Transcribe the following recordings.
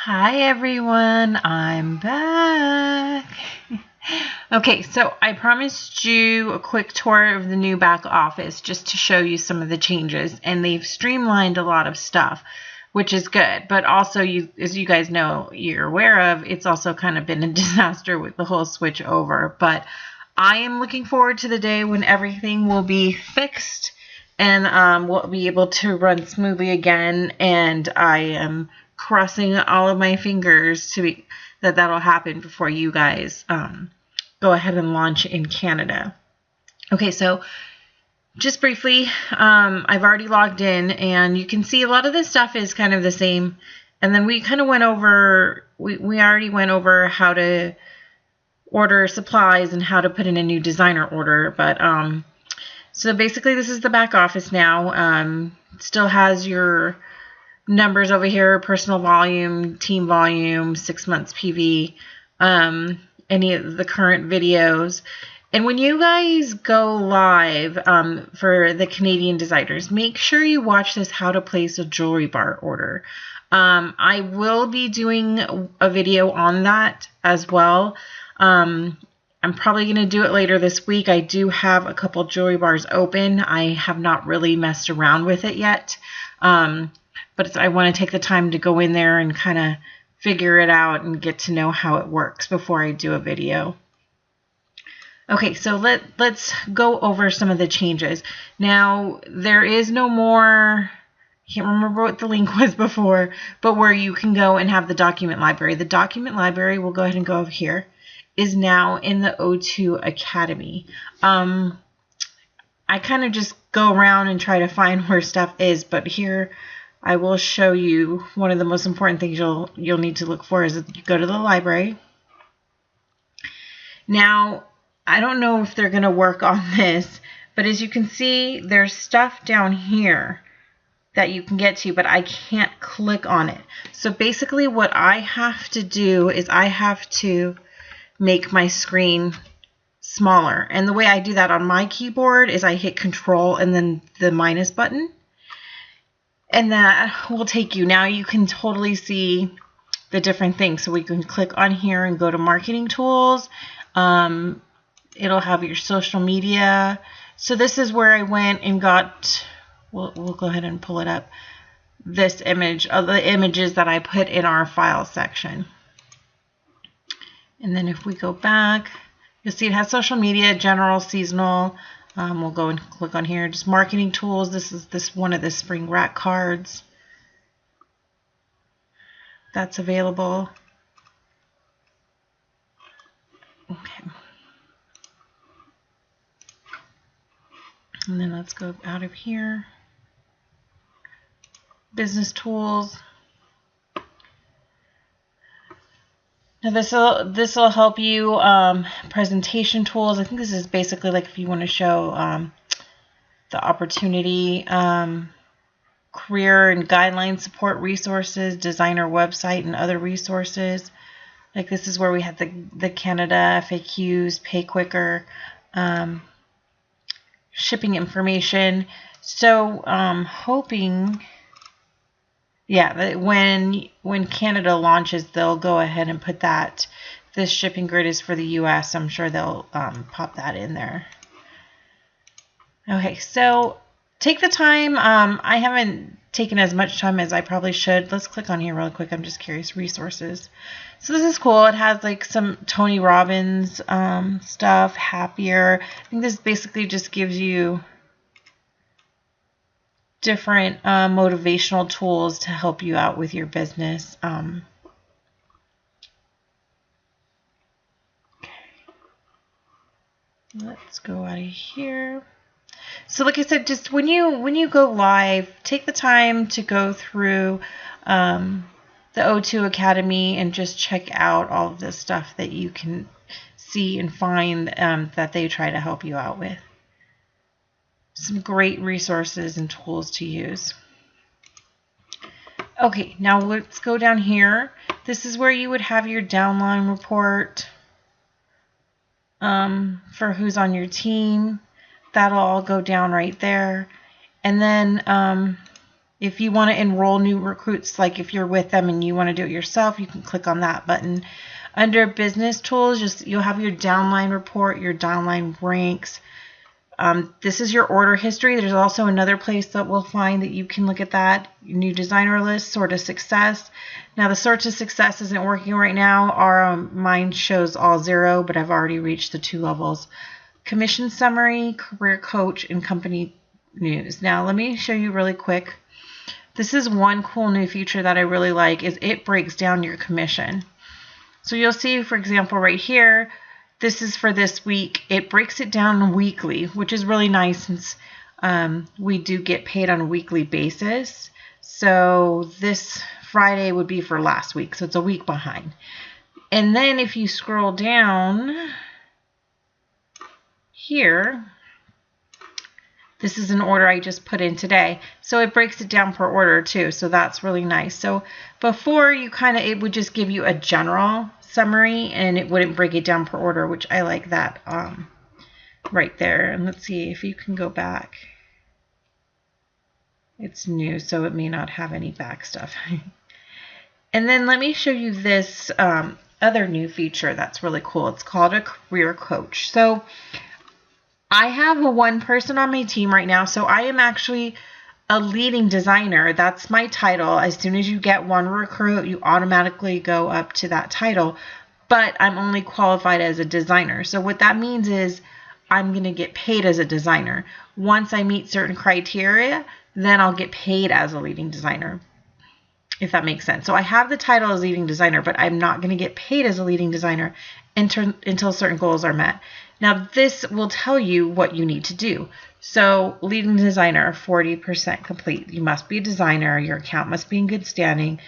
Hi everyone, I'm back. Okay, so I promised you a quick tour of the new back office just to show you some of the changes, and they've streamlined a lot of stuff, which is good. But also, as you guys know, you're aware of, it's also kind of been a disaster with the whole switch over. But I am looking forward to the day when everything will be fixed and we'll be able to run smoothly again, and I am crossing all of my fingers that'll happen before you guys go ahead and launch in Canada. Okay, so just briefly, I've already logged in, and you can see a lot of this stuff is kind of the same. And then we kind of went over, we already went over how to order supplies and how to put in a new designer order. But so basically, this is the back office now. It still has your numbers over here: personal volume, team volume, 6 months PV, any of the current videos. And when you guys go live for the Canadian designers, make sure you watch this how to place a jewelry bar order. I will be doing a video on that as well. I'm probably going to do it later this week. I do have a couple jewelry bars open. I have not really messed around with it yet. But I want to take the time to go in there and kind of figure it out and get to know how it works before I do a video. Okay, so let's go over some of the changes. Now, there is no more, I can't remember what the link was before, but where you can go and have the document library. The document library, we'll go ahead and go over here, is now in the O2 Academy. I kind of just go around and try to find where stuff is, but here I will show you one of the most important things you'll need to look for is that you go to the library. Now, I don't know if they're going to work on this, but as you can see, there's stuff down here that you can get to, but I can't click on it. So basically what I have to do is I have to make my screen smaller. And the way I do that on my keyboard is I hit Control and then the minus button. And that will take you. Now you can totally see the different things. So we can click on here and go to marketing tools. It'll have your social media. So this is where I went and got, we'll go ahead and pull it up, this image of the images that I put in our file section. And then if we go back, you'll see it has social media, general, seasonal. We'll go and click on here, just marketing tools. This is one of the spring rack cards that's available. Okay. And then let's go out of here. Business tools. Now this will help you presentation tools. I think this is basically like if you want to show the opportunity, career and guideline support resources, designer website and other resources. Like this is where we had the Canada FAQs, Pay Quicker, shipping information. So hoping, yeah, that when Canada launches, they'll go ahead and put that. This shipping grid is for the US. I'm sure they'll pop that in there. Okay, so take the time. I haven't taken as much time as I probably should. Let's click on here real quick. I'm just curious. Resources. So this is cool. It has like some Tony Robbins stuff, Happier. I think this basically just gives you different motivational tools to help you out with your business. Okay. Let's go out of here. So like I said, just when you go live, take the time to go through the O2 Academy and just check out all of the stuff that you can see and find that they try to help you out with. Some great resources and tools to use. Okay, now let's go down here. This is where you would have your downline report for who's on your team. That'll all go down right there. And then If you want to enroll new recruits, like if you're with them and you want to do it yourself, you can click on that button. Under business tools, you'll have your downline report, your downline ranks. This is your order history. There's also another place that we'll find that you can look at that. New designer list, sort of success. Now the sort of success isn't working right now. Mine shows all 0, but I've already reached the 2 levels. Commission summary, career coach, and company news. Now let me show you really quick. This is one cool new feature that I really like, is it breaks down your commission. So you'll see, for example, right here, this is for this week. It breaks it down weekly, which is really nice since we do get paid on a weekly basis. So this Friday would be for last week, so it's a week behind. And then if you scroll down here, this is an order I just put in today. So it breaks it down per order too. So that's really nice. So before it would just give you a general summary and it wouldn't break it down per order, which I like that right there. And let's see if you can go back. It's new, so it may not have any back stuff. And then let me show you this other new feature that's really cool. It's called a career coach. So I have one person on my team right now, so I am actually a leading designer. That's my title. As soon as you get one recruit, you automatically go up to that title, but I'm only qualified as a designer. So what that means is I'm going to get paid as a designer. Once I meet certain criteria, then I'll get paid as a leading designer, if that makes sense. So I have the title as leading designer, but I'm not going to get paid as a leading designer until certain goals are met. Now this will tell you what you need to do. So leading designer, 40% complete. You must be a designer. Your account must be in good standing.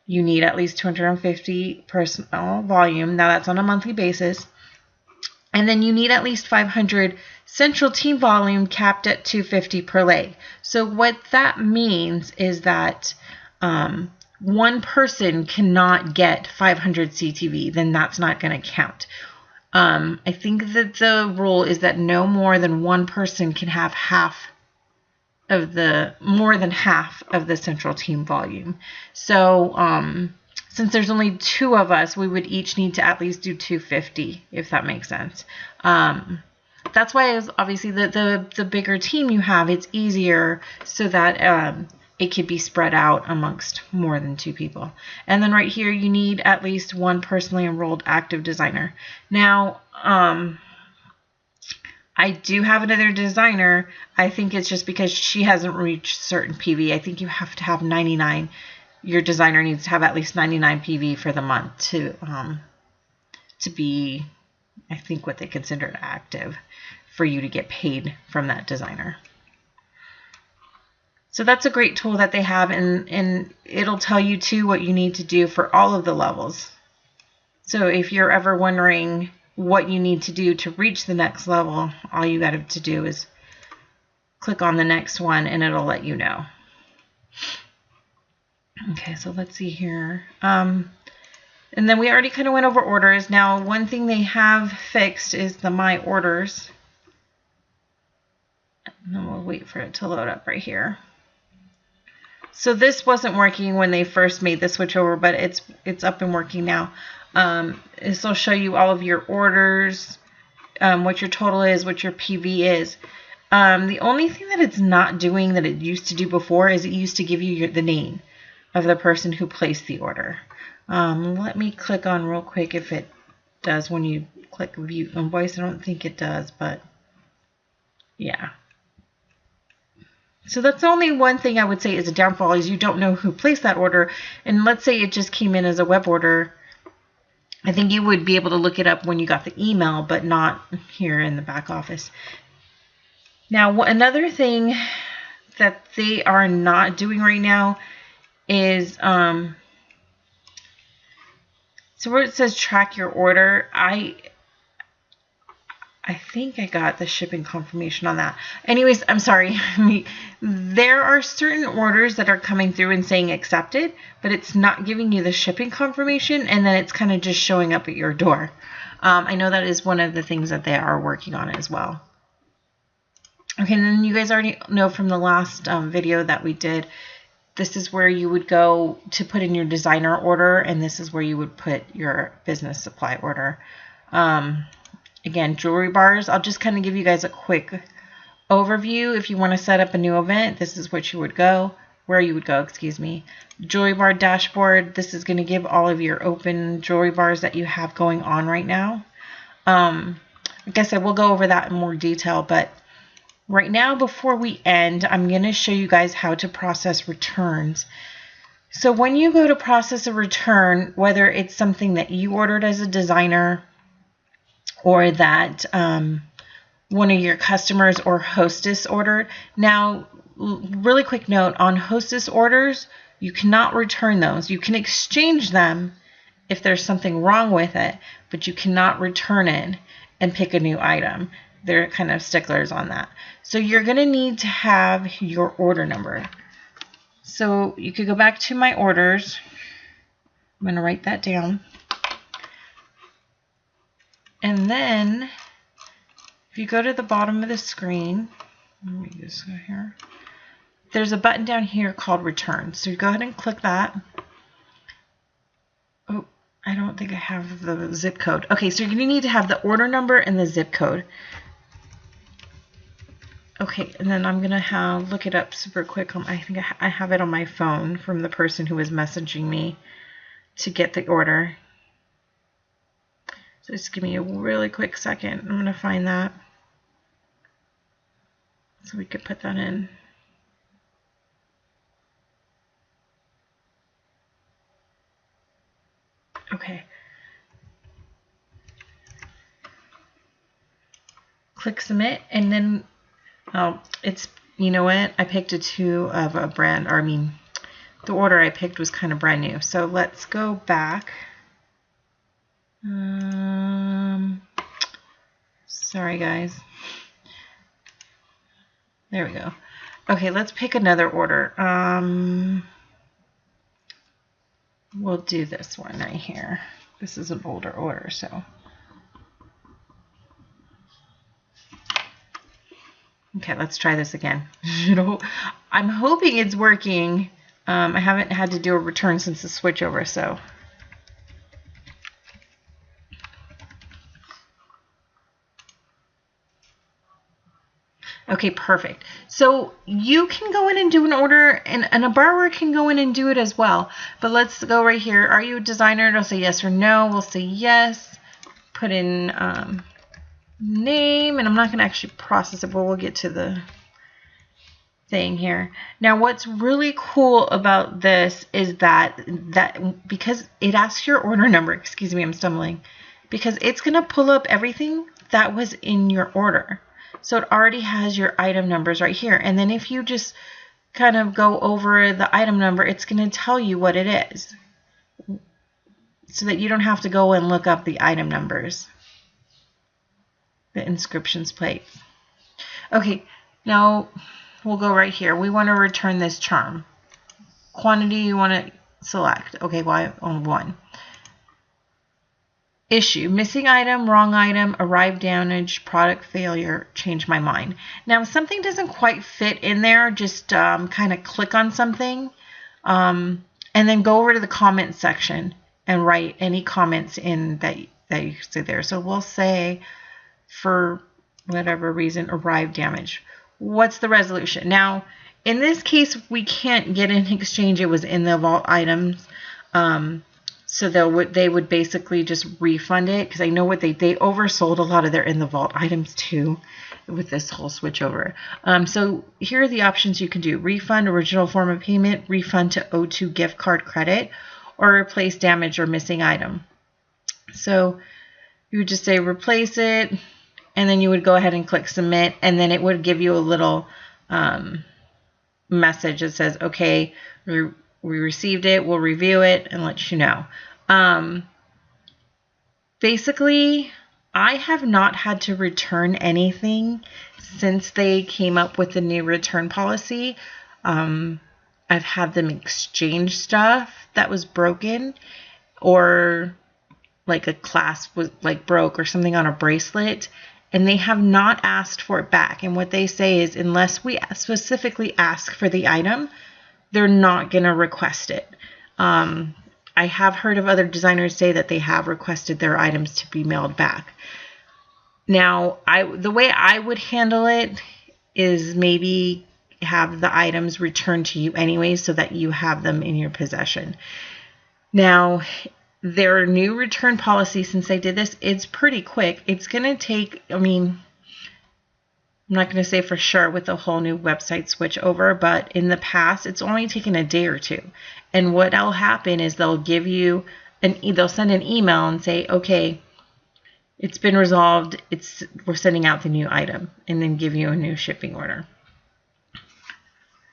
You need at least 250 personal volume. Now that's on a monthly basis. And then you need at least 500 central team volume capped at 250 per leg. So what that means is that one person cannot get 500 CTV, then that's not going to count. I think that the rule is that no more than one person can have more than half of the central team volume. So since there's only 2 of us, we would each need to at least do 250, if that makes sense. That's why obviously the bigger team you have, it's easier so that it could be spread out amongst more than 2 people. And then right here, you need at least 1 personally enrolled active designer. Now, I do have another designer. I think it's just because she hasn't reached certain PV. I think you have to have 99. Your designer needs to have at least 99 PV for the month to be, I think, what they consider active for you to get paid from that designer. So that's a great tool that they have, and it'll tell you too what you need to do for all of the levels. So if you're ever wondering what you need to do to reach the next level, all you got to do is click on the next one and it'll let you know. Okay, so let's see here. And then we already kind of went over orders. Now, one thing they have fixed is the My Orders. And then we'll wait for it to load up right here. So this wasn't working when they first made the switch over, but it's up and working now. This will show you all of your orders, what your total is, what your PV is. The only thing that it's not doing that it used to do before is it used to give you the name of the person who placed the order. Let me click on real quick if it does when you click View Invoice. I don't think it does, but yeah. So that's the only one thing I would say is a downfall is you don't know who placed that order. And let's say it just came in as a web order. I think you would be able to look it up when you got the email, but not here in the back office. Now, another thing that they are not doing right now is, so where it says track your order, I think I got the shipping confirmation on that. Anyways, I'm sorry. There are certain orders that are coming through and saying accepted, but it's not giving you the shipping confirmation, and then it's kind of just showing up at your door. I know that is one of the things that they are working on as well. Okay, and then you guys already know from the last video that we did, this is where you would go to put in your designer order, and this is where you would put your business supply order. Again, jewelry bars, I'll just kind of give you guys a quick overview. If you want to set up a new event, this is what you would go, where you would go, excuse me. Jewelry bar dashboard, this is going to give all of your open jewelry bars that you have going on right now. Like I said, we'll go over that in more detail, but right now, before we end, I'm going to show you guys how to process returns. So when you go to process a return, whether it's something that you ordered as a designer or that one of your customers or hostess ordered. Now, really quick note, on hostess orders, you cannot return those. You can exchange them if there's something wrong with it, but you cannot return it and pick a new item. They're kind of sticklers on that. So you're going to need to have your order number. So you could go back to my orders. I'm going to write that down. And then if you go to the bottom of the screen, let me just go here. There's a button down here called return. So you go ahead and click that. Oh, I don't think I have the zip code. Okay, so you're going to need to have the order number and the zip code. Okay, and then I'm going to look it up super quick. I think I have it on my phone from the person who was messaging me to get the order. So just give me a really quick second. I'm going to find that so we could put that in. Okay. Click submit, and then it's, you know what, I picked a 2 of a brand, or I mean, the order I picked was kind of brand new. So let's go back. Sorry guys. There we go. Okay, let's pick another order. We'll do this one right here. This is an older order, so. Okay, let's try this again. I'm hoping it's working. I haven't had to do a return since the switchover, so. Okay, perfect. So you can go in and do an order, and a borrower can go in and do it as well. But let's go right here. Are you a designer? It'll say yes or no. We'll say yes. Put in name, and I'm not going to actually process it, but we'll get to the thing here. Now, what's really cool about this is that because it asks your order number, excuse me, I'm stumbling, because it's going to pull up everything that was in your order. So it already has your item numbers right here. And then if you just kind of go over the item number, it's going to tell you what it is, so that you don't have to go and look up the item numbers, the inscriptions plate. Okay, now we'll go right here. We want to return this charm. Quantity you want to select. Okay, why on 1. Issue, missing item, wrong item, arrived damaged, product failure, change my mind. Now, if something doesn't quite fit in there, just kind of click on something and then go over to the comment section and write any comments in that you see there. So we'll say, for whatever reason, arrived damaged. What's the resolution? Now, in this case, we can't get an exchange. It was in the vault items. So they would basically just refund it, because I know what they oversold a lot of their in the vault items too with this whole switchover. So here are the options you can do: refund original form of payment, refund to O2 gift card credit, or replace damaged or missing item. So you would just say replace it, and then you would go ahead and click submit, and then it would give you a little message that says, okay, we received it, we'll review it and let you know. Basically, I have not had to return anything since they came up with the new return policy. I've had them exchange stuff that was broken, or like a clasp was like broke or something on a bracelet, and they have not asked for it back. And what they say is, unless we specifically ask for the item, they're not going to request it. I have heard of other designers say that they have requested their items to be mailed back. Now, the way I would handle it is maybe have the items returned to you anyway so that you have them in your possession. Now, their new return policy, since they did this, it's pretty quick. It's going to take, I mean, I'm not going to say for sure with the whole new website switch over, but in the past, it's only taken a day or two. And what'll happen is they'll send an email and say, okay, it's been resolved. We're sending out the new item, and then give you a new shipping order.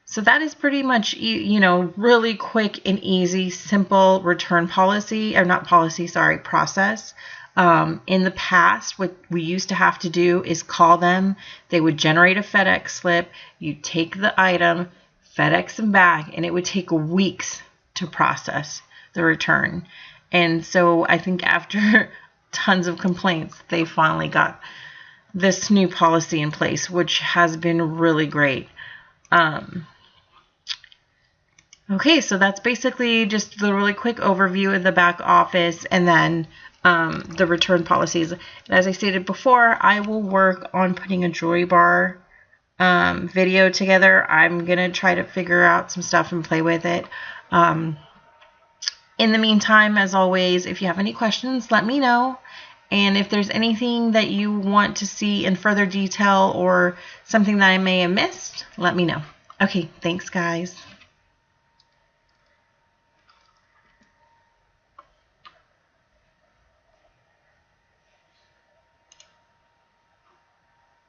So that is pretty much, really quick and easy, simple return process. In the past, what we used to have to do is call them. They would generate a FedEx slip. You take the item, FedEx them back, and it would take weeks to process the return. And so I think after tons of complaints, they finally got this new policy in place, which has been really great. Okay, so that's basically just the really quick overview of the back office, and then the return policies. And as I stated before, I will work on putting a jewelry bar video together. I'm going to try to figure out some stuff and play with it. In the meantime, as always, if you have any questions, let me know. And if there's anything that you want to see in further detail or something that I may have missed, let me know. Okay, thanks guys.